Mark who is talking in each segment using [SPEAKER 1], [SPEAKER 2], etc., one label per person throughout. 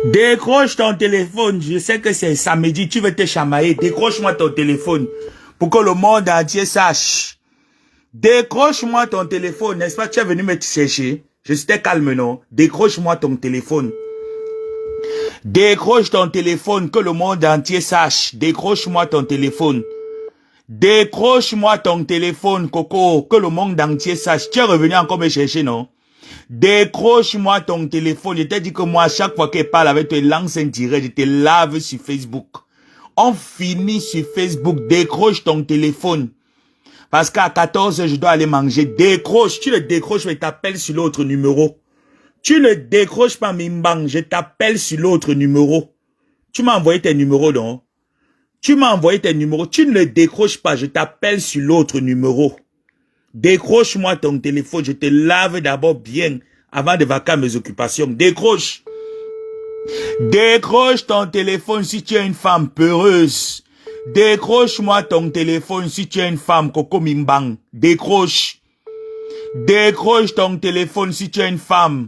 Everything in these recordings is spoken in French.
[SPEAKER 1] Décroche ton téléphone. Je sais que c'est samedi, tu veux te chamailler. Décroche-moi ton téléphone pour que le monde entier sache. Décroche-moi ton téléphone. N'est-ce pas, tu es venu me chercher? Je suis calme, non? Décroche-moi ton téléphone. Décroche ton téléphone, que le monde entier sache. Décroche-moi ton téléphone. Décroche-moi ton téléphone, Coco, que le monde entier sache. Tu es revenu encore me chercher, non? Décroche-moi ton téléphone. Je t'ai dit que moi, à chaque fois qu'elle parle avec toi, elle lance un direct, je te lave sur Facebook. On finit sur Facebook. Décroche ton téléphone. Parce qu'à 14h, je dois aller manger. Décroche. Tu le décroches, mais t'appelles sur l'autre numéro. Tu ne décroches pas, Mimbang. Je t'appelle sur l'autre numéro. Tu m'as envoyé tes numéros, non? Tu m'as envoyé tes numéros. Tu ne le décroches pas. Je t'appelle sur l'autre numéro. Décroche-moi ton téléphone. Je te lave d'abord bien avant de vaquer à mes occupations. Décroche. Décroche ton téléphone si tu es une femme peureuse. Décroche-moi ton téléphone si tu es une femme Coco Mimbang. Décroche. Décroche ton téléphone si tu es une femme.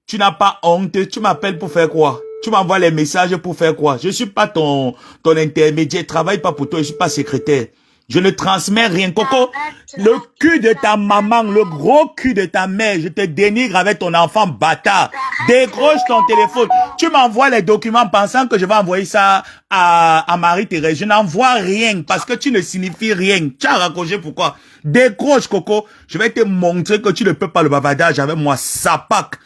[SPEAKER 1] Tu n'as pas honte. Tu m'appelles pour faire quoi? Tu m'envoies les messages pour faire quoi? Je suis pas ton intermédiaire. Je travaille pas pour toi. Je suis pas secrétaire. Je ne transmets rien. Coco, le cul de ta maman, le gros cul de ta mère, je te dénigre avec ton enfant bâtard. Décroche ton téléphone. Tu m'envoies les documents pensant que je vais envoyer ça à Marie-Thérèse. Je n'envoie rien parce que tu ne signifies rien. Tu as raccroché pourquoi? Décroche, Coco. Je vais te montrer que tu ne peux pas le bavardage avec moi. Sapac.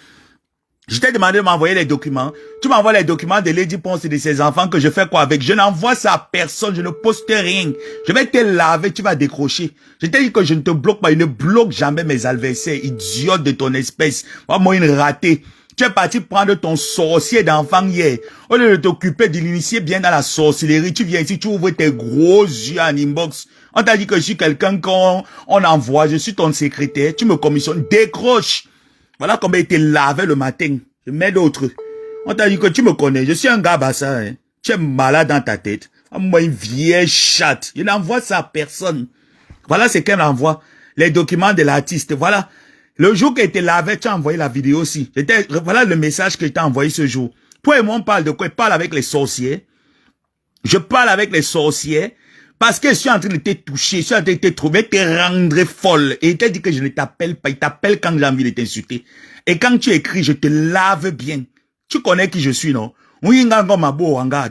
[SPEAKER 1] Je t'ai demandé de m'envoyer les documents. Tu m'envoies les documents de Lady Ponce et de ses enfants que je fais quoi avec? Je n'envoie ça à personne. Je ne poste rien. Je vais te laver. Tu vas décrocher. Je t'ai dit que je ne te bloque pas. Je ne bloque jamais mes adversaires. Idiote de ton espèce. Moi, une ratée. Tu es parti prendre ton sorcier d'enfant hier. Au lieu de t'occuper de l'initier bien dans la sorcellerie, tu viens ici, tu ouvres tes gros yeux en inbox. On t'a dit que je suis quelqu'un qu'on envoie. Je suis ton secrétaire. Tu me commissionnes. Décroche. Voilà comment il était lavé le matin. Je mets d'autres. On t'a dit que tu me connais. Je suis un gars bassa. Hein. Tu es malade dans ta tête. Moi, une vieille chatte. Il envoie ça à personne. Voilà ce qu'elle envoie. Les documents de l'artiste. Voilà. Le jour qu'elle était lavé, tu as envoyé la vidéo aussi. Voilà le message que je t'ai envoyé ce jour. Toi et moi, on parle de quoi? Je parle avec les sorciers. Je parle avec les sorciers. Parce que je suis en train de te toucher, je suis en train de te trouver, te rendre folle. Et il t'a dit que je ne t'appelle pas, il t'appelle quand j'ai envie de t'insulter. Et quand tu écris, je te lave bien. Tu connais qui je suis, non? Oui,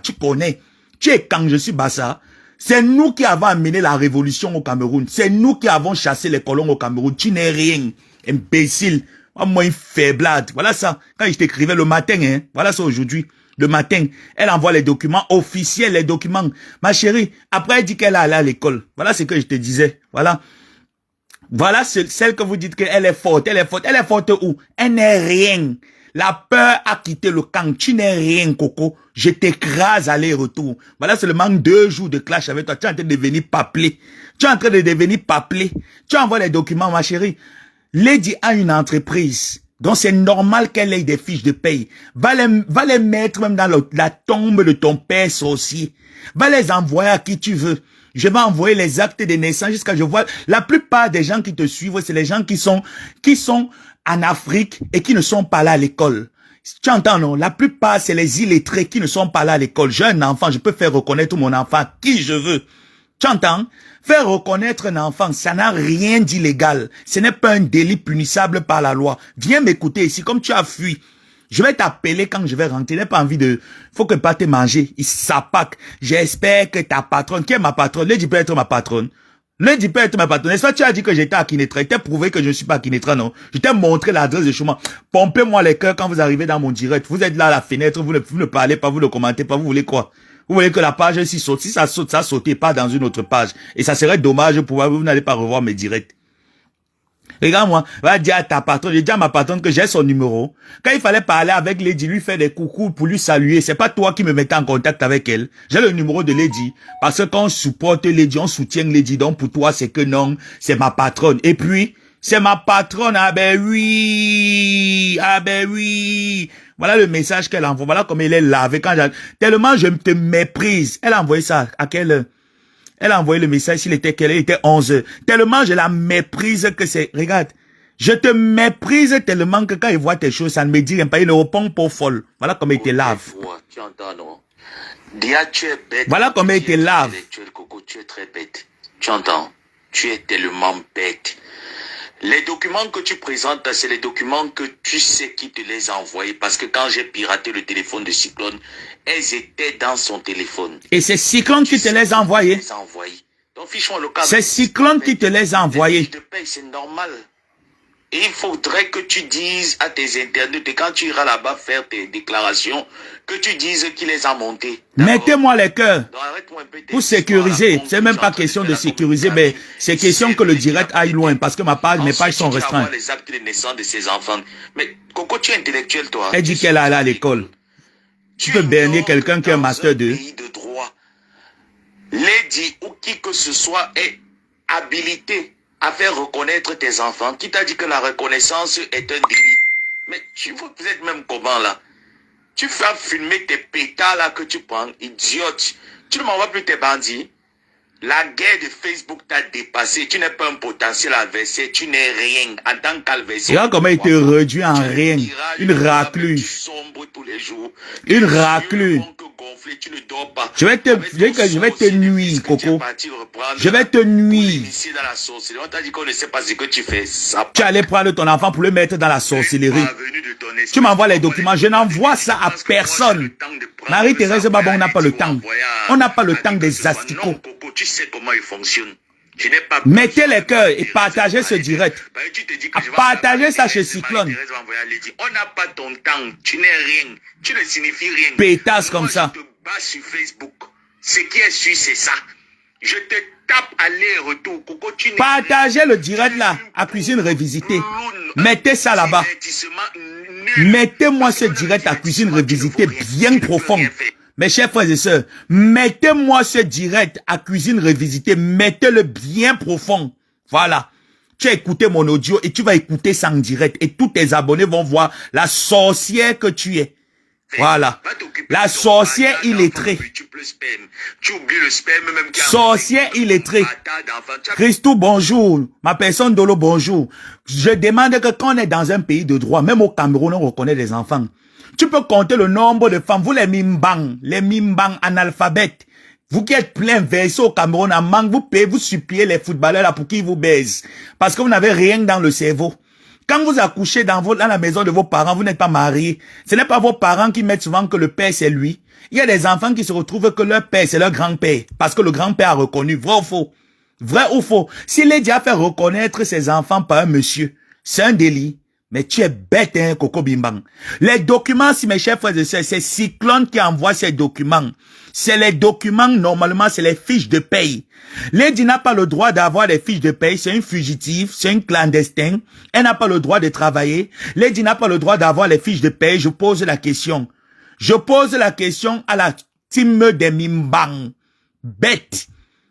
[SPEAKER 1] tu connais. Tu es quand je suis Bassa. C'est nous qui avons amené la révolution au Cameroun. C'est nous qui avons chassé les colons au Cameroun. Tu n'es rien. Imbécile. Moi, une faiblade. Voilà ça. Quand je t'écrivais le matin, hein. Voilà ça aujourd'hui. Le matin, elle envoie les documents officiels, les documents. Ma chérie, après elle dit qu'elle est allée à l'école. Voilà ce que je te disais. Voilà. Voilà celle que vous dites qu'elle est forte. Elle est forte. Elle est forte où? Elle n'est rien. La peur a quitté le camp. Tu n'es rien, Coco. Je t'écrase aller-retour. Voilà seulement 2 jours de clash avec toi. Tu es en train de devenir paplé. Tu es en train de devenir paplé. Tu envoies les documents, ma chérie. Lady a une entreprise. Donc c'est normal qu'elle ait des fiches de paye. Va les mettre même dans la tombe de ton père sorcier. Va les envoyer à qui tu veux. Je vais envoyer les actes de naissance jusqu'à ce que je vois. La plupart des gens qui te suivent, c'est les gens qui sont en Afrique et qui ne sont pas là à l'école. Tu entends, non? La plupart, c'est les illettrés qui ne sont pas là à l'école. J'ai un enfant, je peux faire reconnaître mon enfant à qui je veux. Tu entends? Faire reconnaître un enfant, ça n'a rien d'illégal. Ce n'est pas un délit punissable par la loi. Viens m'écouter ici, comme tu as fui. Je vais t'appeler quand je vais rentrer. Je n'ai pas envie de... Faut que pas te manger. Il s'apaque. J'espère que ta patronne... Qui est ma patronne? Lady peut être ma patronne. Lady peut être ma patronne. Est-ce que tu as dit que j'étais à Kinetra? Je t'ai prouvé que je ne suis pas à Kinetra, non? Je t'ai montré l'adresse de chez moi. Pompez-moi les cœurs quand vous arrivez dans mon direct. Vous êtes là à la fenêtre, vous ne parlez pas, vous ne commentez pas, vous voulez quoi? Vous voulez que la page s'y saute. Si ça saute, ça saute pas dans une autre page. Et ça serait dommage pour vous n'allez pas revoir mes directs. Regarde-moi, va dire à ta patronne, j'ai dit à ma patronne que j'ai son numéro. Quand il fallait parler avec Lady, lui faire des coucous pour lui saluer, c'est pas toi qui me mettais en contact avec elle. J'ai le numéro de Lady. Parce que quand on supporte Lady, on soutient Lady. Donc pour toi, c'est que non, c'est ma patronne. Et puis, c'est ma patronne, ah ben oui, ah ben oui. Voilà le message qu'elle envoie. Voilà comme elle est lavée. Tellement je te méprise. Elle a envoyé ça à quelle heure? Elle a envoyé le message, s'il était quelle heure? Il était 11 heures. Tellement je la méprise que c'est... Regarde, Je te méprise tellement que quand il voit tes choses, ça ne me dit rien pas. Il ne répond pas folle. Voilà comment il te lave.
[SPEAKER 2] Tu entends, non? Dia, tu es bête.
[SPEAKER 1] Voilà comment il te lave.
[SPEAKER 2] Coco, tu es très bête. Tu entends? Tu es tellement bête. Les documents que tu présentes, c'est les documents que tu sais qui te les a envoyés. Parce que quand j'ai piraté le téléphone de Cyclone, elles étaient dans son téléphone.
[SPEAKER 1] Et c'est Cyclone qui te les a envoyés. C'est Cyclone qui te les a envoyés.
[SPEAKER 2] C'est normal. Et il faudrait que tu dises à tes internautes, et quand tu iras là-bas faire tes déclarations, que tu dises qui les a montés.
[SPEAKER 1] Mettez-moi les cœurs pour sécuriser. C'est même pas question de sécuriser, mais c'est question que le direct aille loin parce que mes pages sont restreintes.
[SPEAKER 2] Les actes de naissance de ses enfants. Mais Coco, tu es intellectuel, toi.
[SPEAKER 1] Elle dit qu'elle est allée à l'école. Tu peux berner quelqu'un qui a un master 2.
[SPEAKER 2] Lady ou qui que ce soit est habilité à faire reconnaître tes enfants. Qui t'a dit que la reconnaissance est un délit? Mais vous êtes même comment là? Tu fais filmer tes pétards là que tu prends, idiote. Tu ne m'envoies plus tes bandits. La guerre de Facebook t'a dépassé. Tu n'es pas un potentiel adversaire. Tu n'es rien en tant qu'adversaire.
[SPEAKER 1] Regarde comment il te réduit en rien. Une raclure. Une raclure. Je vais te nuire, Coco. Je vais te nuire. Tu allais prendre ton enfant pour le mettre dans la sorcellerie. Tu m'envoies les documents. Je n'envoie ça à personne. Marie-Thérèse Babon, on n'a pas le temps. On n'a pas le temps des asticots.
[SPEAKER 2] Tu sais comment il fonctionne.
[SPEAKER 1] Mettez les cœurs et partagez ce direct. Partagez ça chez Cyclone.
[SPEAKER 2] On n'a pas ton temps. Tu n'es rien. Tu ne signifies rien.
[SPEAKER 1] Pétasse comme ça.
[SPEAKER 2] Je te bats sur Facebook. Ce qui est sûr, c'est ça. Je te tape aller-retour.
[SPEAKER 1] Partagez le direct là à Cuisine Revisitée. Mettez ça là-bas. Mettez-moi ce direct à Cuisine Revisitée bien profond. Mes chers frères et sœurs, mettez-moi ce direct à Cuisine Revisitée, mettez-le bien profond. Voilà. Tu as écouté mon audio et tu vas écouter ça en direct et tous tes abonnés vont voir la sorcière que tu es. Voilà. La sorcière illettrée. Sorcière illettrée. Christou, bonjour. Ma personne Dolo, bonjour. Je demande que quand on est dans un pays de droit, même au Cameroun, on reconnaît les enfants. Tu peux compter le nombre de femmes, vous les mimbang analphabètes. Vous qui êtes plein versé au Cameroun en manque, vous payez, vous suppliez les footballeurs là pour qu'ils vous baisent. Parce que vous n'avez rien dans le cerveau. Quand vous accouchez dans la maison de vos parents, vous n'êtes pas mariés. Ce n'est pas vos parents qui mettent souvent que le père c'est lui. Il y a des enfants qui se retrouvent que leur père c'est leur grand-père. Parce que le grand-père a reconnu. Vrai ou faux? Vrai ou faux? Si Lady a fait reconnaître ses enfants par un monsieur, c'est un délit. Mais tu es bête, hein, Coco Bimbang. Les documents, si mes chers frères et sœurs, c'est Cyclone qui envoie ces documents. C'est les documents, normalement, c'est les fiches de paye. Lady n'a pas le droit d'avoir les fiches de paye. C'est une fugitive, c'est une clandestine. Elle n'a pas le droit de travailler. Lady n'a pas le droit d'avoir les fiches de paye. Je pose la question. Je pose la question à la team des Mimbang. Bête.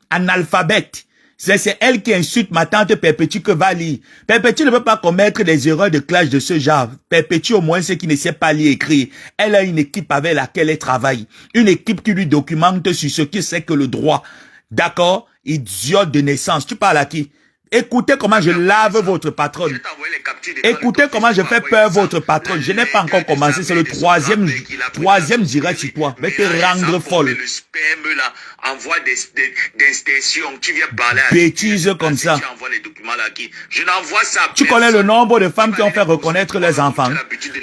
[SPEAKER 1] Analphabète. C'est elle qui insulte ma tante Perpétue que va lire. Perpétue ne peut pas commettre des erreurs de clash de ce genre. Perpétue au moins c'est qui ne sait pas lire et écrire. Elle a une équipe avec laquelle elle travaille. Une équipe qui lui documente sur ce qui c'est que le droit. D'accord? Idiote de naissance. Tu parles à qui? Écoutez comment je lave votre patronne. Écoutez comment je fais peur votre patronne. Je n'ai pas encore commencé. C'est le troisième direct sur toi. Je vais te rendre folle.
[SPEAKER 2] Le sperme là envoie des extensions. Tu viens parler à
[SPEAKER 1] bêtises comme ça.
[SPEAKER 2] Je n'envoie ça.
[SPEAKER 1] Tu connais le nombre de femmes qui ont fait reconnaître les enfants.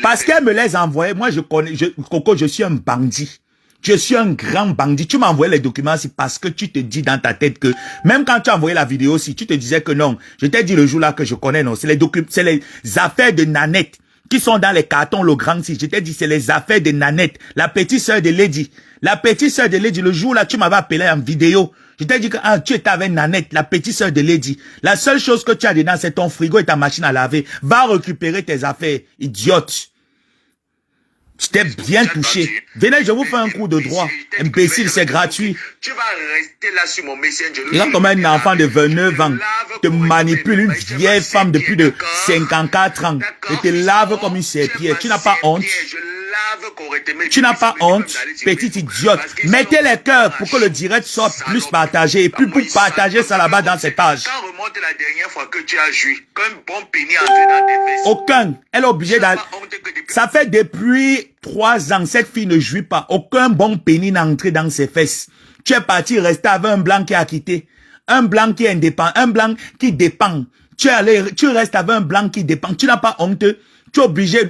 [SPEAKER 1] Parce qu'elles me les envoyaient. Moi, je connais. Coco, je suis un bandit. Je suis un grand bandit. Tu m'as envoyé les documents, c'est parce que tu te dis dans ta tête que, même quand tu as envoyé la vidéo, si tu te disais que non, je t'ai dit le jour là que je connais, non, c'est les affaires de Nanette qui sont dans les cartons, le grand si. Je t'ai dit, c'est les affaires de Nanette, la petite sœur de Lady. La petite sœur de Lady, le jour là, tu m'avais appelé en vidéo. Je t'ai dit que tu étais avec Nanette, la petite sœur de Lady. La seule chose que tu as dedans, c'est ton frigo et ta machine à laver. Va récupérer tes affaires, idiote. Je t'ai bien touché. Venez, je vous fais un coup de droit. Imbécile, c'est gratuit.
[SPEAKER 2] Tu vas rester là sur mon messenger.
[SPEAKER 1] Il y a comme un enfant de 29 ans te manipule, une vieille femme de plus de 54 ans. Et te lave comme une serpillère. Tu n'as pas honte?
[SPEAKER 2] savent qu'on retenait.
[SPEAKER 1] Tu n'as pas honte, petite idiote. Mettez les cœurs pour que le direct soit plus partagé et plus pour partager ça là-bas dans ces pages.
[SPEAKER 2] Quand remonte la dernière fois que tu as joué, qu'un bon pénis entré dans tes fesses.
[SPEAKER 1] Aucun. Elle est obligée d'aller. Ça fait depuis 3 ans, cette fille ne jouit pas. Aucun bon pénis n'a entré dans ses fesses. Tu es parti rester avec un blanc qui a quitté. Un blanc qui est indépendant. Un blanc qui dépend. Tu restes avec un blanc qui dépend. Tu n'as pas honte. Tu es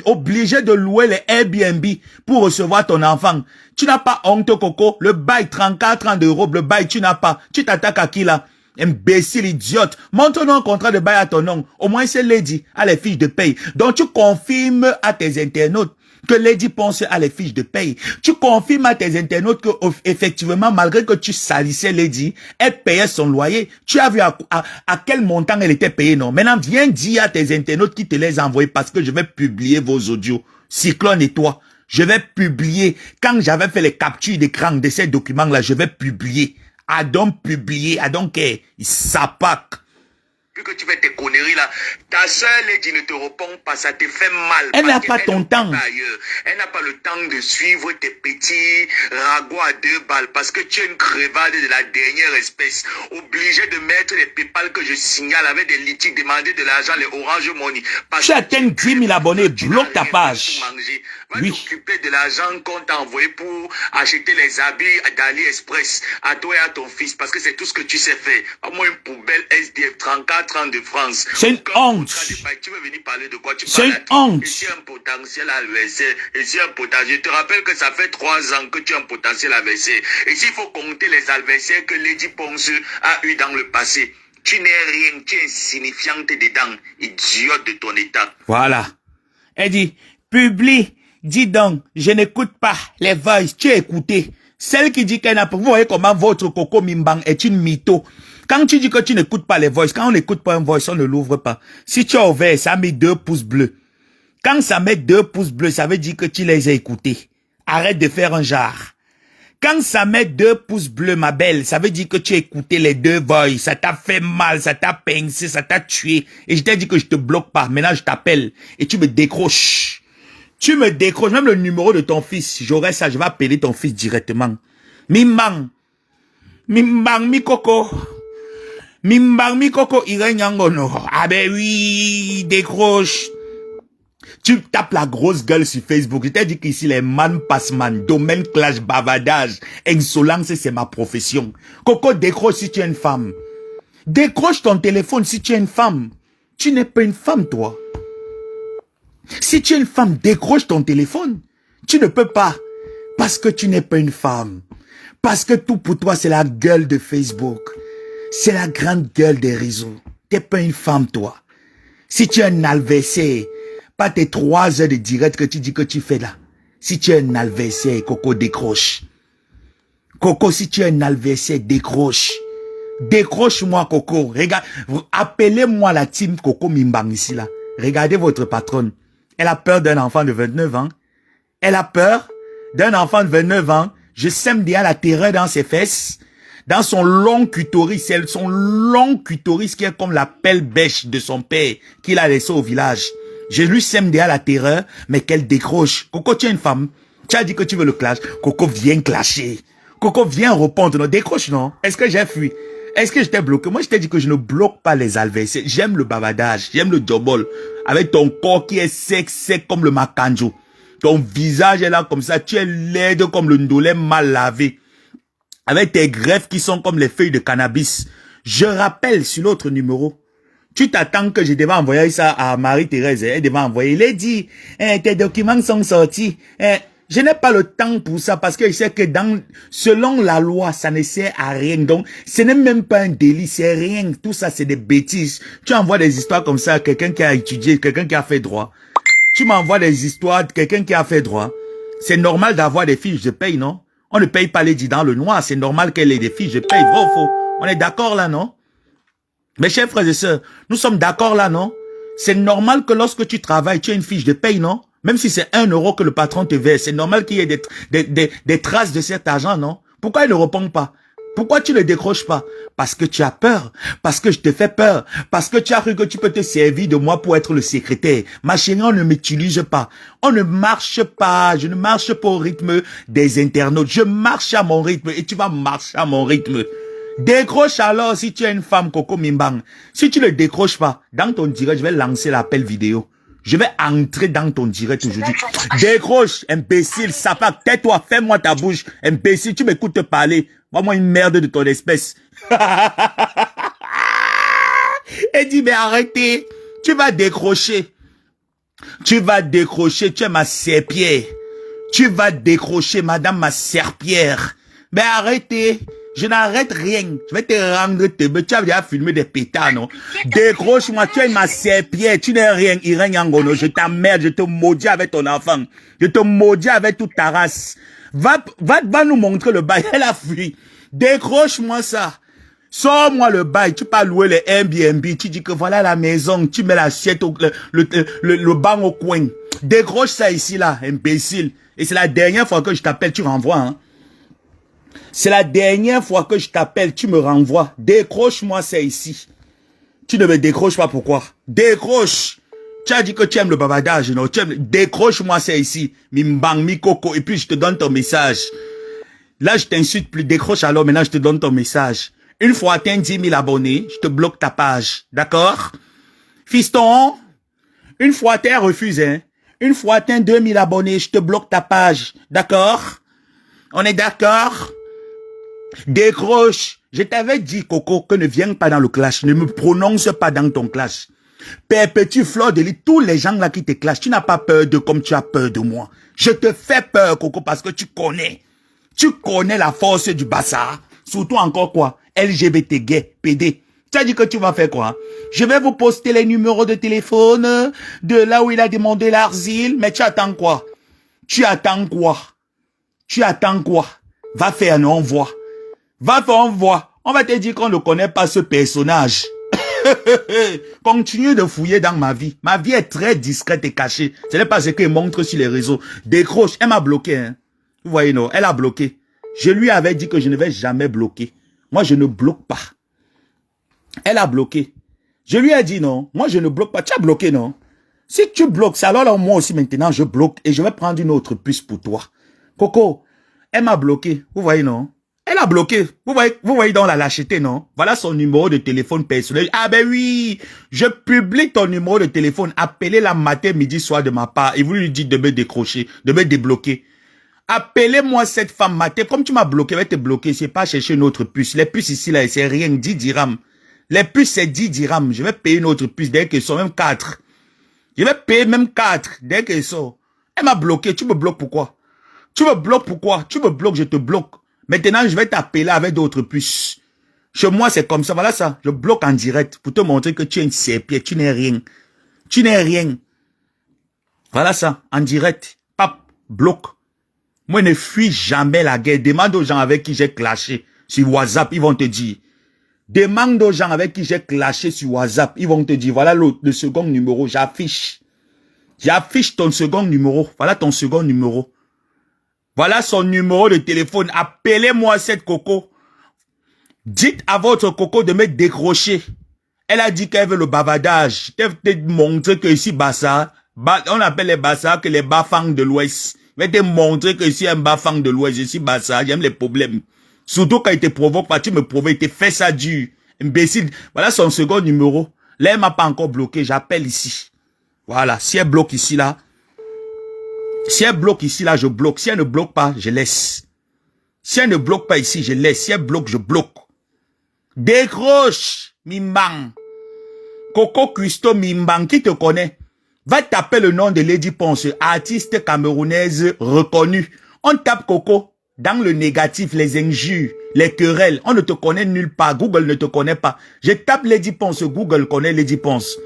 [SPEAKER 1] obligé de louer les Airbnb pour recevoir ton enfant. Tu n'as pas honte, Coco. Le bail, 34 ans d'euros, le bail, tu n'as pas. Tu t'attaques à qui là? Imbécile, idiote. Montre-nous un contrat de bail à ton nom. Au moins, c'est Lady à les fiches de paye. Donc, tu confirmes à tes internautes que Lady Ponce a les fiches de paye. Tu confirmes à tes internautes que, effectivement, malgré que tu salissais Lady, elle payait son loyer. Tu as vu à quel montant elle était payée, non? Maintenant, viens dire à tes internautes qui te les envoient parce que je vais publier vos audios. Cyclone et toi. Je vais publier. Quand j'avais fait les captures d'écran de ces documents-là, je vais publier. I don't publier. I don't care. Il s'apaque.
[SPEAKER 2] Que tu fais tes conneries là, ta soeur Lady ne te répond pas, ça te fait mal.
[SPEAKER 1] Elle n'a pas ton temps.
[SPEAKER 2] Elle n'a pas le temps de suivre tes petits ragots à 2 balles parce que tu es une crevade de la dernière espèce. Obligé de mettre les PayPal que je signale avec des litiges, demander de l'argent, les Orange Money.
[SPEAKER 1] Tu atteins 10 000 abonnés, bloque ta page.
[SPEAKER 2] Va t'occuper de l'argent qu'on t'a envoyé pour acheter les habits d'AliExpress à toi et à ton fils parce que c'est tout ce que tu sais faire. Pas moi une poubelle SDF 34 ans de France.
[SPEAKER 1] C'est une honte.
[SPEAKER 2] Tu veux venir parler de quoi tu
[SPEAKER 1] parles? C'est une honte.
[SPEAKER 2] Je suis un potentiel adversaire. Je suis un potentiel. Je te rappelle que ça fait 3 ans que tu es un potentiel adversaire. Et s'il faut compter les adversaires que Lady Ponce a eu dans le passé, tu n'es rien, tu es insignifiante dedans, idiote de ton état.
[SPEAKER 1] Voilà. Elle dit, publie. Dis donc, je n'écoute pas les voices, tu as écouté. Celle qui dit qu'elle n'a pas, vous voyez comment votre Coco Mimbang est une mytho. Quand tu dis que tu n'écoutes pas les voices, quand on n'écoute pas un voice, on ne l'ouvre pas. Si tu as ouvert, ça met 2 pouces bleus. Quand ça met 2 pouces bleus, ça veut dire que tu les as écoutés. Arrête de faire un genre. Quand ça met 2 pouces bleus, ma belle, ça veut dire que tu as écouté les 2 voices. Ça t'a fait mal, ça t'a pincé, ça t'a tué. Et je t'ai dit que je te bloque pas. Maintenant, je t'appelle et tu me décroches. Tu me décroches, même le numéro de ton fils. J'aurai ça, je vais appeler ton fils directement. Mimbang. Mimbang, mi coco. Mimbang, mi coco, irenyangono. Ah ben oui, décroche. Tu tapes la grosse gueule sur Facebook. Je t'ai dit qu'ici, les man passe man, domaine clash, bavardage, insolence, c'est ma profession. Coco, décroche si tu es une femme. Décroche ton téléphone si tu es une femme. Tu n'es pas une femme, toi. Si tu es une femme, décroche ton téléphone. Tu ne peux pas. Parce que tu n'es pas une femme. Parce que tout pour toi, c'est la gueule de Facebook. C'est la grande gueule des réseaux. Tu n'es pas une femme, toi. Si tu es un adversaire, pas tes 3 heures de direct que tu dis que tu fais là. Si tu es un adversaire, Coco, décroche. Coco, si tu es un adversaire, décroche. Décroche-moi, Coco. Regarde, appelez-moi la team Coco Mimbang ici, là. Regardez votre patronne. Elle a peur d'un enfant de 29 ans. Elle a peur d'un enfant de 29 ans. Je sème déjà la terreur dans ses fesses. Dans son long clitoris. Son long clitoris qui est comme la pelle bêche de son père qu'il a laissé au village. Je lui sème déjà la terreur, mais qu'elle décroche. Coco, tu es une femme. Tu as dit que tu veux le clash. Coco, viens clasher. Coco, viens répondre. Non, décroche, non. Est-ce que j'ai fui? Est-ce que je t'ai bloqué? Moi, je t'ai dit que je ne bloque pas les adversaires. J'aime le bavardage. J'aime le jobol. Avec ton corps qui est sec comme le makanjo. Ton visage est là comme ça. Tu es laide comme le ndolé mal lavé. Avec tes greffes qui sont comme les feuilles de cannabis. Je rappelle sur l'autre numéro. Tu t'attends que je devais envoyer ça à Marie-Thérèse. Elle devait envoyer. Il a dit, tes documents sont sortis. Je n'ai pas le temps pour ça parce que je sais que selon la loi, ça ne sert à rien. Donc, ce n'est même pas un délit, c'est rien. Tout ça, c'est des bêtises. Tu envoies des histoires comme ça à quelqu'un qui a étudié, quelqu'un qui a fait droit. Tu m'envoies des histoires de quelqu'un qui a fait droit. C'est normal d'avoir des fiches de paye, non? On ne paye pas les dits dans le noir. C'est normal qu'elle ait des fiches de paye. Vrai ou faux? On est d'accord là, non? Mes chers frères et sœurs, nous sommes d'accord là, non? C'est normal que lorsque tu travailles, tu aies une fiche de paye, non? Même si c'est 1 euro que le patron te verse, c'est normal qu'il y ait des traces de cet argent, non? Pourquoi il ne répond pas? Pourquoi tu ne décroches pas? Parce que tu as peur. Parce que je te fais peur. Parce que tu as cru que tu peux te servir de moi pour être le secrétaire. Ma chérie, on ne m'utilise pas. On ne marche pas. Je ne marche pas au rythme des internautes. Je marche à mon rythme et tu vas marcher à mon rythme. Décroche alors si tu es une femme, Coco Mimbang. Si tu ne décroches pas, dans ton direct, je vais lancer l'appel vidéo. Je vais entrer dans ton direct aujourd'hui. Décroche, imbécile, sapin, tais-toi, fais-moi ta bouche. Imbécile, tu m'écoutes parler. Moi, une merde de ton espèce. Et dit, mais arrêtez. Tu vas décrocher. Tu vas décrocher. Tu es ma serpillère. Tu vas décrocher, madame ma serpillère. Mais arrêtez. Je n'arrête rien. Je vais te rendre tebe. Tu as déjà filmé des pétards, non? Décroche-moi. Tu es ma serpillère. Tu n'es rien. Irène Yangono. Je t'emmerde. Je te maudis avec ton enfant. Je te maudis avec toute ta race. Va nous montrer le bail. Elle a fui. Décroche-moi ça. Sors-moi le bail. Tu peux louer les Airbnb. Tu dis que voilà la maison. Tu mets l'assiette, le banc au coin. Décroche ça ici, là, imbécile. Et c'est la dernière fois que je t'appelle, tu renvoies, hein. C'est la dernière fois que je t'appelle, tu me renvoies. Décroche-moi ça ici. Tu ne me décroches pas, pourquoi? Décroche. Tu as dit que tu aimes le babadage, non? Décroche-moi ça ici. Mimbang, mi coco. Et puis je te donne ton message. Là, je t'insulte plus. Décroche alors, maintenant je te donne ton message. Une fois atteint 10 000 abonnés, je te bloque ta page. D'accord? Fiston, une fois t'es refusé, hein? Une fois atteint 2 000 abonnés, je te bloque ta page. D'accord? On est d'accord? Décroche. Je t'avais dit, Coco, que ne viens pas dans le clash. Ne me prononce pas dans ton clash. Perpétue Fleur de Lys, tous les gens là qui te clashent, tu n'as pas peur de comme tu as peur de moi. Je te fais peur, Coco, parce que tu connais. Tu connais la force du Bassa. Surtout encore quoi? LGBT gay, PD. Tu as dit que tu vas faire quoi? Je vais vous poster les numéros de téléphone de là où il a demandé l'asile. Mais tu attends quoi? Tu attends quoi? Tu attends quoi? Va faire un envoi. Va faire un envoi. On va te dire qu'on ne connaît pas ce personnage. Continue de fouiller dans ma vie. Ma vie est très discrète et cachée. Ce n'est pas ce qu'elle montre sur les réseaux. Décroche. Elle m'a bloqué. Hein. Vous voyez, non? Elle a bloqué. Je lui avais dit que je ne vais jamais bloquer. Moi, je ne bloque pas. Elle a bloqué. Je lui ai dit non. Moi, je ne bloque pas. Tu as bloqué, non? Si tu bloques, c'est alors là, moi aussi maintenant, je bloque et je vais prendre une autre puce pour toi. Coco, elle m'a bloqué. Vous voyez, non? Elle a bloqué. Vous voyez dans la lâcheté, non? Voilà son numéro de téléphone personnel. Ah ben oui, je publie ton numéro de téléphone. Appelez-la matin, midi, soir de ma part. Et vous lui dites de me décrocher, de me débloquer. Appelez-moi cette femme matin. Comme tu m'as bloqué, je vais te bloquer. C'est pas chercher une autre puce. Les puces ici, là, c'est rien. 10 dirhams. Les puces, c'est 10 dirhams. Je vais payer une autre puce dès qu'elles sont, même 4. Je vais payer même 4 dès qu'elles sont. Elle m'a bloqué. Tu me bloques pourquoi? Tu me bloques pourquoi? Tu me bloques, je te bloque. Maintenant, je vais t'appeler avec d'autres puces. Chez moi, c'est comme ça. Voilà ça. Je bloque en direct pour te montrer que tu es une serpillère. Tu n'es rien. Tu n'es rien. Voilà ça. En direct. Pap, bloque. Moi, ne fuis jamais la guerre. Demande aux gens avec qui j'ai clashé sur WhatsApp. Ils vont te dire. Demande aux gens avec qui j'ai clashé sur WhatsApp. Ils vont te dire. Voilà le second numéro. J'affiche. J'affiche ton second numéro. Voilà ton second numéro. Voilà son numéro de téléphone. Appelez-moi cette Coco. Dites à votre Coco de me décrocher. Elle a dit qu'elle veut le bavardage. Je vais te montrer que ici, Bassa, on appelle les Bassa que les Bafang de l'Ouest. Je vais te montrer que ici, un Bafang de l'Ouest. Je suis Bassa, j'aime les problèmes. Surtout quand il te provoque pas, tu me provoques, il te fait ça dur. Imbécile. Voilà son second numéro. Là, elle m'a pas encore bloqué. J'appelle ici. Voilà. Si elle bloque ici, là. Si elle bloque ici, là, je bloque. Si elle ne bloque pas, je laisse. Si elle ne bloque pas ici, je laisse. Si elle bloque, je bloque. Décroche, Mimbang. Coco Custo Mimbang, qui te connaît? Va taper le nom de Lady Ponce, artiste camerounaise reconnue. On tape Coco dans le négatif, les injures, les querelles. On ne te connaît nulle part. Google ne te connaît pas. Je tape Lady Ponce, Google connaît Lady Ponce.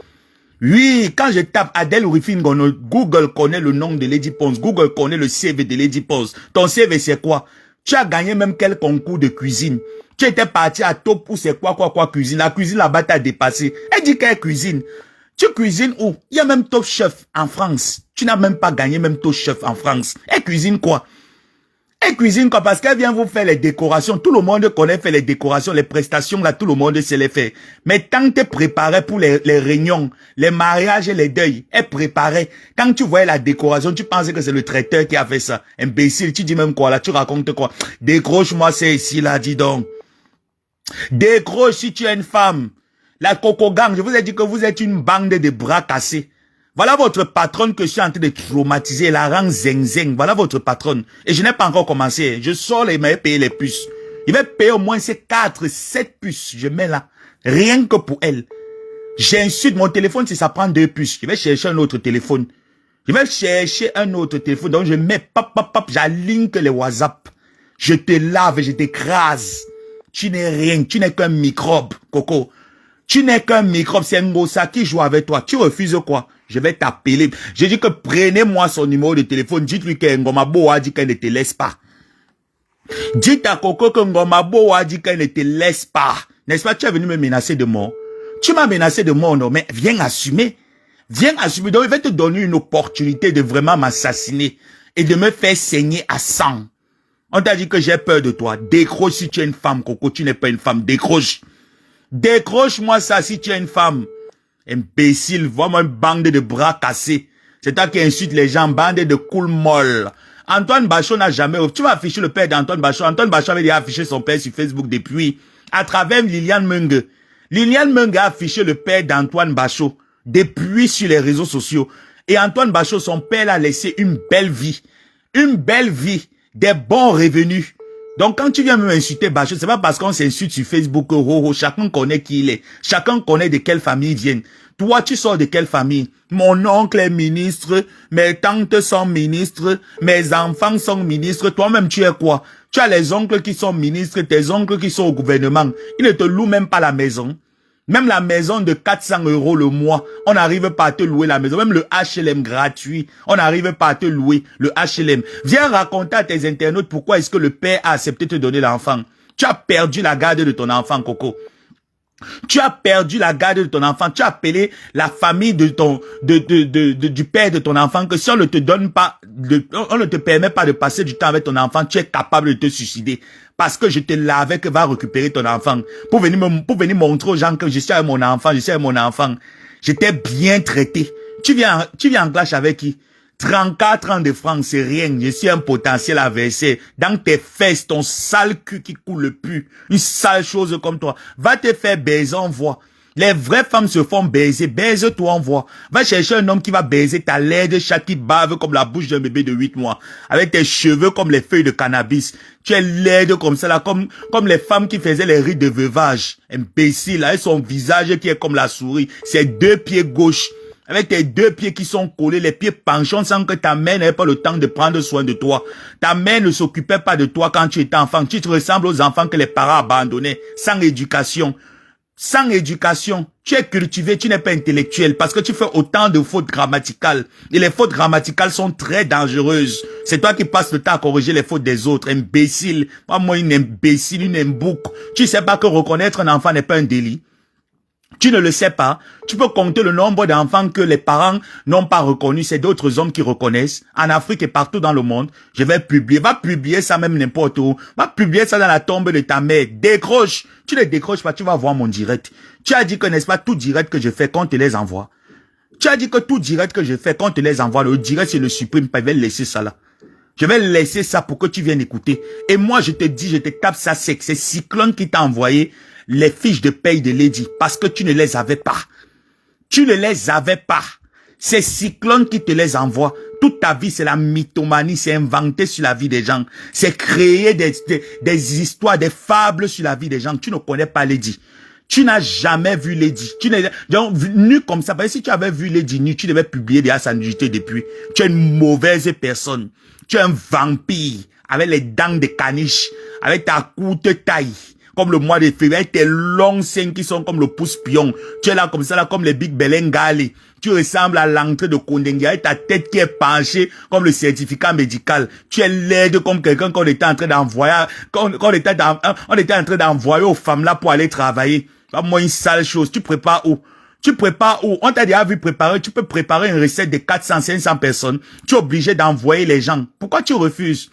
[SPEAKER 1] Oui, quand je tape Adèle Rufine, Google connaît le nom de Lady Ponce. Google connaît le CV de Lady Ponce. Ton CV, c'est quoi? Tu as gagné même quel concours de cuisine? Tu étais parti à top ou c'est quoi cuisine? La cuisine là-bas t'a dépassé. Elle dit qu'elle cuisine. Tu cuisines où? Il y a même Top Chef en France. Tu n'as même pas gagné même Top Chef en France. Elle cuisine quoi? Elle cuisine quoi? Parce qu'elle vient vous faire les décorations. Tout le monde connaît faire les décorations, les prestations, là, tout le monde sait les faire. Mais tant que tu préparais pour les réunions, les mariages et les deuils, elle préparait. Quand tu voyais la décoration, tu pensais que c'est le traiteur qui a fait ça. Imbécile, tu dis même quoi là? Tu racontes quoi? Décroche-moi, c'est ici là, dis donc. Décroche si tu es une femme. La Coco Gang, je vous ai dit que vous êtes une bande de bras cassés. Voilà votre patronne que je suis en train de traumatiser, la rang zeng. Voilà votre patronne. Et je n'ai pas encore commencé. Je sors les mains payer les puces. Il va payer au moins ces 4, 7 puces. Je mets là. Rien que pour elle. J'insulte mon téléphone si ça prend 2 puces. Je vais chercher un autre téléphone. Je vais chercher un autre téléphone. Donc je mets j'aligne que les WhatsApp. Je te lave et je t'écrase. Tu n'es rien. Tu n'es qu'un microbe, Coco. Tu n'es qu'un microbe. C'est Ngosa qui joue avec toi. Tu refuses quoi? Je vais t'appeler. J'ai dit que prenez-moi son numéro de téléphone. Dites-lui que Ngomabo a dit qu'elle ne te laisse pas. Dites à Coco que Ngomabo a dit qu'elle ne te laisse pas. N'est-ce pas? Tu es venu me menacer de mort. Tu m'as menacé de mort, non? Mais viens assumer. Viens assumer. Donc, il va te donner une opportunité de vraiment m'assassiner et de me faire saigner à sang. On t'a dit que j'ai peur de toi. Décroche si tu es une femme, Coco. Tu n'es pas une femme. Décroche. Décroche-moi ça si tu es une femme. Imbécile, vois-moi une bande de bras cassés. C'est toi qui insulte les gens, bande de cool molle. Antoine Bachot n'a jamais... Tu vas afficher le père d'Antoine Bachot. Antoine Bachot avait déjà affiché son père sur Facebook depuis, à travers Liliane Menge. Liliane Menge a affiché le père d'Antoine Bachot depuis sur les réseaux sociaux. Et Antoine Bachot, son père, l'a laissé une belle vie. Une belle vie. Des bons revenus. Donc, quand tu viens me insulter, Bachot, c'est pas parce qu'on s'insulte sur Facebook, chacun connaît qui il est. Chacun connaît de quelle famille il vient. Toi, tu sors de quelle famille? Mon oncle est ministre, mes tantes sont ministres, mes enfants sont ministres. Toi-même, tu es quoi? Tu as les oncles qui sont ministres, tes oncles qui sont au gouvernement. Ils ne te louent même pas la maison. Même la maison de 400 € le mois, on n'arrive pas à te louer la maison. Même le HLM gratuit, on n'arrive pas à te louer le HLM. Viens raconter à tes internautes pourquoi est-ce que le père a accepté de te donner l'enfant. Tu as perdu la garde de ton enfant, Coco. Tu as perdu la garde de ton enfant. Tu as appelé la famille de du père de ton enfant que si on ne te donne pas, on ne te permet pas de passer du temps avec ton enfant, tu es capable de te suicider. Parce que je te l'avais que va récupérer ton enfant. Pour venir montrer aux gens que je suis avec mon enfant, je suis avec mon enfant. J'étais bien traité. Tu viens en clash avec qui? 34 ans de francs, c'est rien. Je suis un potentiel à verser. Dans tes fesses, ton sale cul qui coule le pu. Une sale chose comme toi. Va te faire baiser, on voit. Les vraies femmes se font baiser. Baise-toi, on voit. Va chercher un homme qui va baiser ta laide chatte qui bave comme la bouche d'un bébé de 8 mois. Avec tes cheveux comme les feuilles de cannabis. Tu es laide comme ça, là, comme les femmes qui faisaient les rites de veuvage. Imbécile, avec son visage qui est comme la souris. Ses 2 pieds gauche. Avec tes 2 pieds qui sont collés, les pieds penchants sans que ta mère n'ait pas le temps de prendre soin de toi. Ta mère ne s'occupait pas de toi quand tu étais enfant. Tu te ressembles aux enfants que les parents abandonnaient, sans éducation. Sans éducation, tu es cultivé, tu n'es pas intellectuel parce que tu fais autant de fautes grammaticales. Et les fautes grammaticales sont très dangereuses. C'est toi qui passes le temps à corriger les fautes des autres. Imbécile. Moi, une imbécile, une imbouque. Tu sais pas que reconnaître un enfant n'est pas un délit. Tu ne le sais pas. Tu peux compter le nombre d'enfants que les parents n'ont pas reconnus. C'est d'autres hommes qui reconnaissent. En Afrique et partout dans le monde. Je vais publier. Va publier ça même n'importe où. Va publier ça dans la tombe de ta mère. Décroche. Tu ne décroches pas. Tu vas voir mon direct. Tu as dit que, n'est-ce pas, tout direct que je fais, qu'on te les envoie. Tu as dit que tout direct que je fais, qu'on te les envoie. Le direct, c'est le supprime pas. Je vais laisser ça là. Je vais laisser ça pour que tu viennes écouter. Et moi, je te dis, je te tape ça sec. C'est Cyclone qui t'a envoyé les fiches de paye de Lady parce que tu ne les avais pas. Tu ne les avais pas. C'est Cyclone qui te les envoie. Toute ta vie, c'est la mythomanie, c'est inventer sur la vie des gens. C'est créer des histoires, des fables sur la vie des gens. Tu ne connais pas Lady. Tu n'as jamais vu Lady. Tu n'es donc nu comme ça. Parce que si tu avais vu Lady nu, tu devais publier déjà sa nudité depuis. Tu es une mauvaise personne. Tu es un vampire avec les dents de caniche, avec ta courte taille. Comme le mois de février, avec tes longs seins qui sont comme le pouce pion. Tu es là comme ça, là, comme les Big Belengali. Tu ressembles à l'entrée de Kondenga avec ta tête qui est penchée comme le certificat médical. Tu es laide comme quelqu'un qu'on était en train d'envoyer, on était en train d'envoyer aux femmes là pour aller travailler. Moi, une sale chose. Tu prépares où? Tu prépares où? On t'a déjà vu préparer. Tu peux préparer une recette de 400, 500 personnes. Tu es obligé d'envoyer les gens. Pourquoi tu refuses?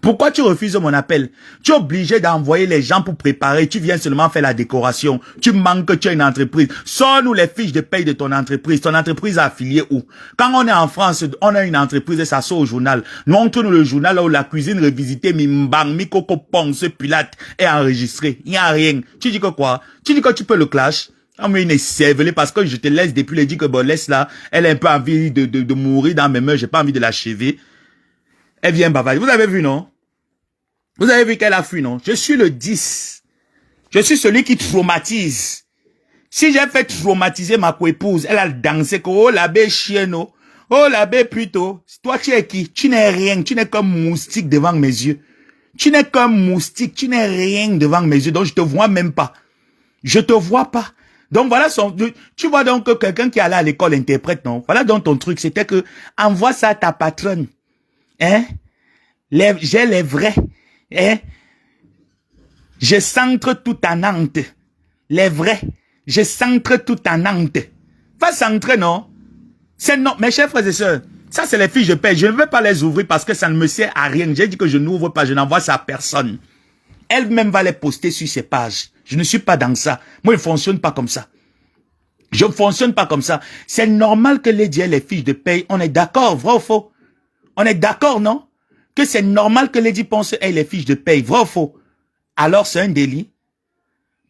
[SPEAKER 1] Pourquoi tu refuses mon appel? Tu es obligé d'envoyer les gens pour préparer. Tu viens seulement faire la décoration. Tu manques que tu as une entreprise. Sors-nous les fiches de paye de ton entreprise. Ton entreprise est affiliée où? Quand on est en France, on a une entreprise et ça sort au journal. Montre-nous le journal là où la cuisine revisitée, Mimbang, Mikoko Ponce, Pilate est enregistrée. Il n'y a rien. Tu dis que quoi? Tu dis que tu peux le clash? Ah, mais il est cervelé parce que je te laisse depuis le dit que bon, laisse là. Elle a un peu envie de mourir dans mes mains. J'ai pas envie de l'achever. Elle vient bavarder. Vous avez vu, non? Vous avez vu qu'elle a fui, non? Je suis le 10. Je suis celui qui traumatise. Si j'ai fait traumatiser ma co-épouse, elle a dansé que, oh, l'abbé chieno. Oh, l'abbé plutôt. Toi, tu es qui? Tu n'es rien. Tu n'es comme moustique devant mes yeux. Tu n'es comme moustique. Tu n'es rien devant mes yeux. Donc, je te vois même pas. Je te vois pas. Donc, voilà tu vois donc que quelqu'un qui allait à l'école interprète, non? Voilà donc ton truc. C'était que, envoie ça à ta patronne. Hein? J'ai les vrais. Hein? Je centre tout à Nantes. Les vrais. Je centre tout à Nantes. Va centrer, non? C'est non. Mes chers frères et sœurs, ça c'est les fiches de paie. Je ne veux pas les ouvrir parce que ça ne me sert à rien. J'ai dit que je n'ouvre pas, je n'envoie ça à personne. Elle-même va les poster sur ses pages. Je ne suis pas dans ça. Moi, je ne fonctionne pas comme ça. Je ne fonctionne pas comme ça. C'est normal que Lady ait les fiches de paie. On est d'accord, vrai ou faux? On est d'accord, non? Que c'est normal que Lady Ponce ait les fiches de paye, vrai ou faux? Alors c'est un délit.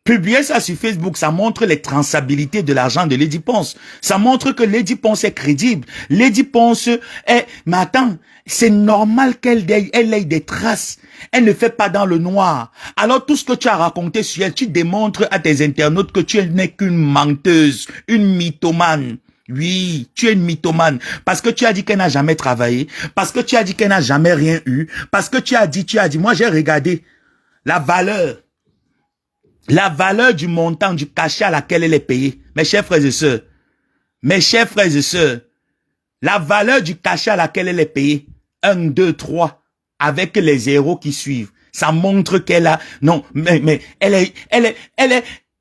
[SPEAKER 1] Publier ça sur Facebook, ça montre les traçabilités de l'argent de Lady Ponce. Ça montre que Lady Ponce est crédible. Lady Ponce est... Mais attends, c'est normal qu'elle ait des traces. Elle ne fait pas dans le noir. Alors tout ce que tu as raconté sur elle, tu démontres à tes internautes que tu n'es qu'une menteuse, une mythomane. Oui, tu es une mythomane. Parce que tu as dit qu'elle n'a jamais travaillé. Parce que tu as dit qu'elle n'a jamais rien eu. Parce que tu as dit. Moi, j'ai regardé la valeur du montant, du cachet à laquelle elle est payée. Mes chers frères et sœurs, la valeur du cachet à laquelle elle est payée, 1, 2, 3, avec les zéros qui suivent. Ça montre qu'elle a, non, mais elle est,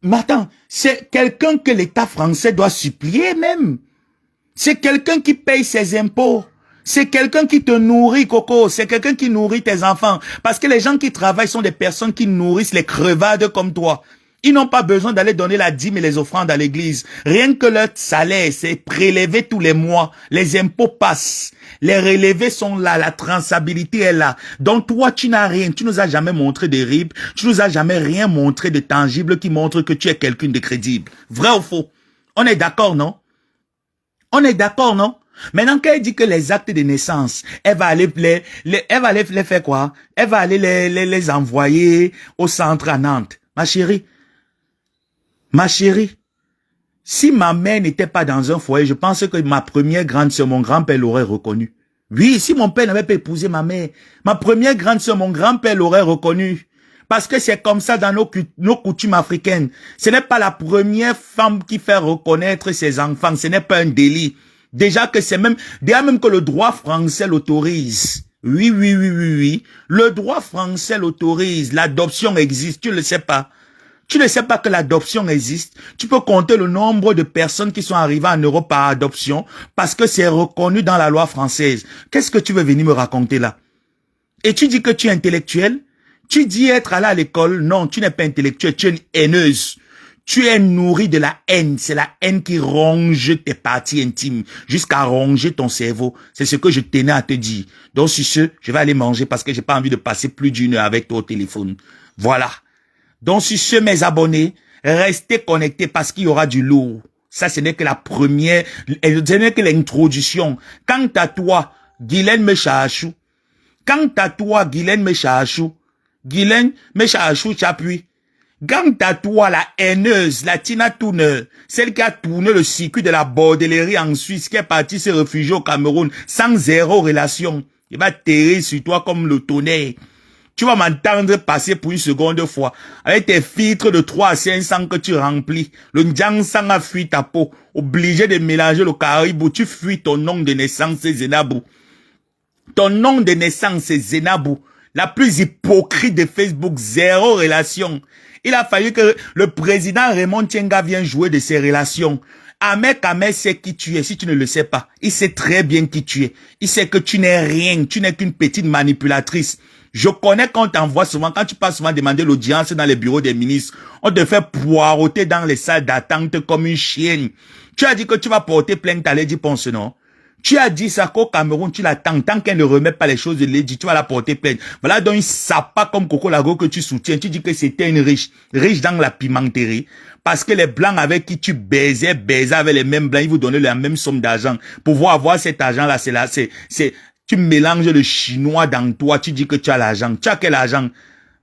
[SPEAKER 1] mais attends, c'est quelqu'un que l'État français doit supplier même. C'est quelqu'un qui paye ses impôts. C'est quelqu'un qui te nourrit, Coco. C'est quelqu'un qui nourrit tes enfants. Parce que les gens qui travaillent sont des personnes qui nourrissent les crevades comme toi. Ils n'ont pas besoin d'aller donner la dîme et les offrandes à l'église. Rien que leur salaire, c'est prélevé tous les mois. Les impôts passent. Les relevés sont là. La traçabilité est là. Donc toi, tu n'as rien. Tu nous as jamais montré de RIB. Tu nous as jamais rien montré de tangible qui montre que tu es quelqu'un de crédible. Vrai ou faux? On est d'accord, non? On est d'accord, non? Maintenant qu'elle dit que les actes de naissance, elle va aller les faire quoi? Elle va aller les envoyer au centre à Nantes. Ma chérie, si ma mère n'était pas dans un foyer, je pense que ma première grande sœur, mon grand-père l'aurait reconnu. Oui, si mon père n'avait pas épousé ma mère, ma première grande sœur, mon grand-père l'aurait reconnu. Parce que c'est comme ça dans nos coutumes africaines. Ce n'est pas la première femme qui fait reconnaître ses enfants. Ce n'est pas un délit. Déjà que que le droit français l'autorise. Oui. Le droit français l'autorise. L'adoption existe. Tu le sais pas. Tu ne sais pas que l'adoption existe. Tu peux compter le nombre de personnes qui sont arrivées en Europe par adoption parce que c'est reconnu dans la loi française. Qu'est-ce que tu veux venir me raconter là? Et tu dis que tu es intellectuel? Tu dis être allé à l'école? Non, tu n'es pas intellectuel, tu es une haineuse. Tu es nourri de la haine. C'est la haine qui ronge tes parties intimes jusqu'à ronger ton cerveau. C'est ce que je tenais à te dire. Donc sur ce, je vais aller manger parce que j'ai pas envie de passer plus d'une heure avec toi au téléphone. Voilà. Donc sur ce, mes abonnés, restez connectés parce qu'il y aura du lourd. Ça, ce n'est que la première, ce n'est que l'introduction. Quant à toi, Guylaine Mechachou, Guylaine Mechachou, t'appuies. Quant à toi, la haineuse, la Tina Turner, celle qui a tourné le circuit de la bordellerie en Suisse, qui est partie se réfugier au Cameroun, sans zéro relation, il va terrer sur toi comme le tonnerre. Tu vas m'entendre passer pour une seconde fois, avec tes filtres de 3 à 500 que tu remplis. Le Ndjansang a fui ta peau, obligé de mélanger le caribou, tu fuis ton nom de naissance, c'est Zenabou. Ton nom de naissance, c'est Zenabou. La plus hypocrite de Facebook, zéro relation. Il a fallu que le président Raymond Tienga vienne jouer de ses relations. Ahmed Kamel sait qui tu es, si tu ne le sais pas. Il sait très bien qui tu es. Il sait que tu n'es rien, tu n'es qu'une petite manipulatrice. Je connais qu'on t'envoie souvent, quand tu passes souvent demander l'audience dans les bureaux des ministres, on te fait poireauter dans les salles d'attente comme une chienne. Tu as dit que tu vas porter plainte à Lady Ponce, non? Tu as dit ça qu'au Cameroun, tu l'attends. Tant qu'elle ne remet pas les choses de Lady, tu vas la porter plainte. Voilà donc une sapa comme Coco Lago que tu soutiens. Tu dis que c'était une riche dans la pimenterie. Parce que les blancs avec qui tu baisaient avec les mêmes blancs, ils vous donnaient la même somme d'argent. Pour pouvoir avoir cet argent-là, tu mélanges le chinois dans toi, tu dis que tu as l'argent. Tu as quel argent?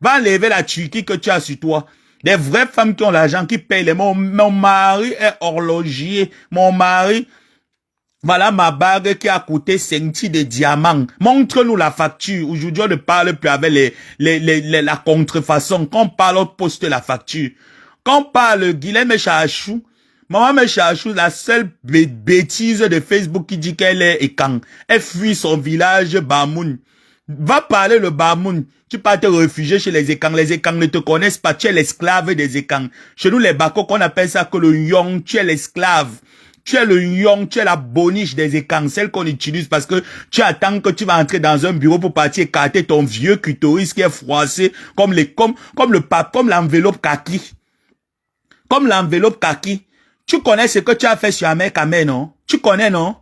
[SPEAKER 1] Va enlever la Turquie que tu as sur toi. Des vraies femmes qui ont l'argent, qui payent les... Mon mari est horloger. Mon mari... Voilà ma bague qui a coûté 5 de diamants. Montre-nous la facture. Aujourd'hui, on ne parle plus avec la contrefaçon. Quand on parle, on poste la facture. Quand on parle Guilhem Chachou, Maman Chachou, la seule bêtise de Facebook qui dit qu'elle est Ekan. Elle fuit son village Bamoun. Va parler le Bamoun. Tu peux te réfugier chez les Ekans. Les Ekans ne te connaissent pas. Tu es l'esclave des Ekans. Chez nous, les Bako, qu'on appelle ça que le Yong, tu es l'esclave. Tu es le Yong, tu es la boniche des Ekans, celle qu'on utilise parce que tu attends que tu vas entrer dans un bureau pour partir écarter ton vieux clitoris qui est froissé comme l'enveloppe kaki. Comme l'enveloppe kaki. Tu connais ce que tu as fait sur Ahmed Kamel, non? Tu connais, non?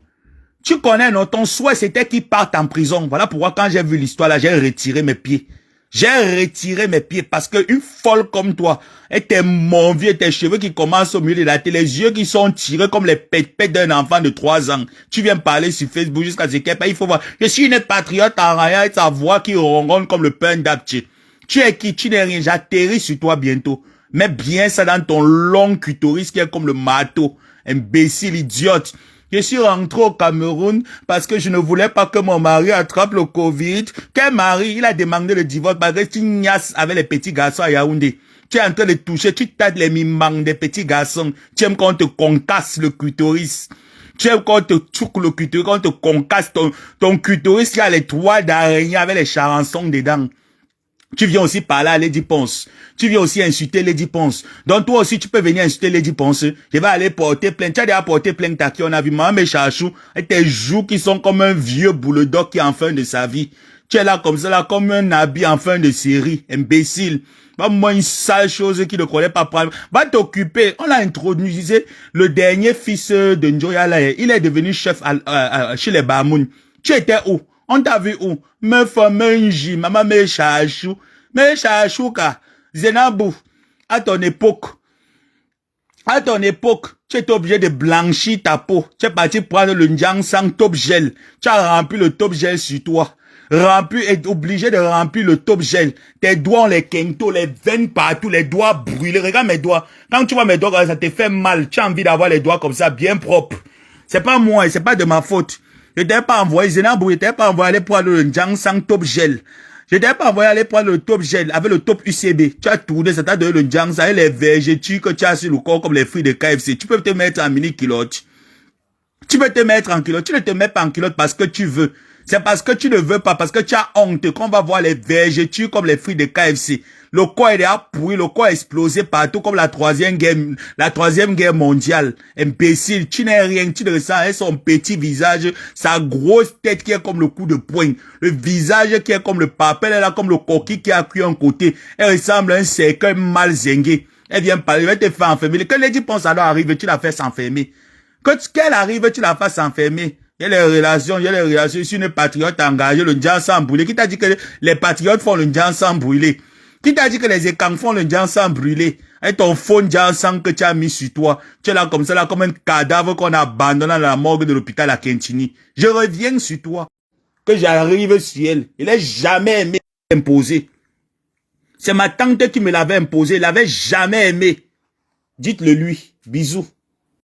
[SPEAKER 1] Tu connais, non? Ton souhait, c'était qu'il parte en prison. Voilà pourquoi quand j'ai vu l'histoire là, j'ai retiré mes pieds. J'ai retiré mes pieds parce que une folle comme toi, et tes mon vieux, tes cheveux qui commencent au milieu de la tête, les yeux qui sont tirés comme les pètes d'un enfant de 3 ans. Tu viens parler sur Facebook jusqu'à ce qu'il il faut voir. Je suis une patriote en rien et sa voix qui ronronne comme le pain d'Apti. Tu es qui? Tu n'es rien. J'atterris sur toi bientôt. Mets bien ça dans ton long clitoris qui est comme le marteau. Imbécile, idiote. Je suis rentré au Cameroun parce que je ne voulais pas que mon mari attrape le Covid. Quel mari? Il a demandé le divorce parce que tu niasses avec les petits garçons à Yaoundé. Tu es en train de toucher, tu tâtes les mimans des petits garçons. Tu aimes qu'on te concasse le clitoris. Tu aimes qu'on te tchouk le clitoris, qu'on te concasse ton clitoris qui a les toiles d'araignée avec les charançons dedans. Tu viens aussi parler à Lady Ponce. Tu viens aussi insulter Lady Ponce. Donc toi aussi, tu peux venir insulter Lady Ponce. Je vais aller porter plainte. Tu as déjà porté plainte à qui on a vu Maman Chachou et tes joues qui sont comme un vieux bulldog qui est en fin de sa vie. Tu es là comme ça, là, comme un habit en fin de série. Imbécile. Va moi une sale chose qui ne connaît pas. Va t'occuper. On l'a introduit. Le dernier fils de Njoya là, il est devenu chef chez les Bamoun. Tu étais où? On t'a vu où? Me fameux maman me chachou. Me chachou ka. Zenabou. À ton époque, tu es obligé de blanchir ta peau. Tu es parti prendre le Njang Sang Top Gel. Tu as rempli le Top Gel sur toi. Obligé de remplir le Top Gel. Tes doigts ont les kento, les veines partout, les doigts brûlés. Regarde mes doigts. Quand tu vois mes doigts, ça te fait mal. Tu as envie d'avoir les doigts comme ça, bien propres. C'est pas moi, c'est pas de ma faute. Je t'ai pas envoyé, je t'ai pas envoyé aller prendre le Njang Sang Top Gel. Je t'ai pas envoyé aller prendre le Top Gel avec le Top UCB. Tu as tourné, ça t'a donné le Njang Sang et les végétus que tu as sur le corps comme les fruits de KFC. Tu peux te mettre en mini culotte. Tu peux te mettre en culotte. Tu ne te mets pas en culotte parce que tu veux. C'est parce que tu ne veux pas, parce que tu as honte qu'on va voir les végétus comme les fruits de KFC. Le corps est déjà pourri, le corps a explosé partout comme la troisième guerre mondiale. Imbécile, tu n'es rien, tu ne ressens rien, son petit visage, sa grosse tête qui est comme le coup de poing, le visage qui est comme le papel, elle a comme le coquille qui a cuit un côté, elle ressemble à un cercueil mal zingué. Elle vient parler, elle va te faire enfermer. Quand Lady Ponce alors arrive, tu la fais s'enfermer. Qu'elle arrive, tu la fasses s'enfermer. Il y a les relations, je suis une patriote engagée, le Ndjan sans brûler. Qui t'a dit que les patriotes font le Ndjan sans brûler? Qui t'a dit que les Ekans font le Ndjan sans brûler? Et ton faux Ndjan sans que tu as mis sur toi. Tu es là comme ça, là, comme un cadavre qu'on a abandonné dans la morgue de l'hôpital à Kentini. Je reviens sur toi. Que j'arrive sur elle. Il n'a jamais aimé imposer. C'est ma tante qui me l'avait imposé. Il l'avait jamais aimé. Dites-le lui. Bisous.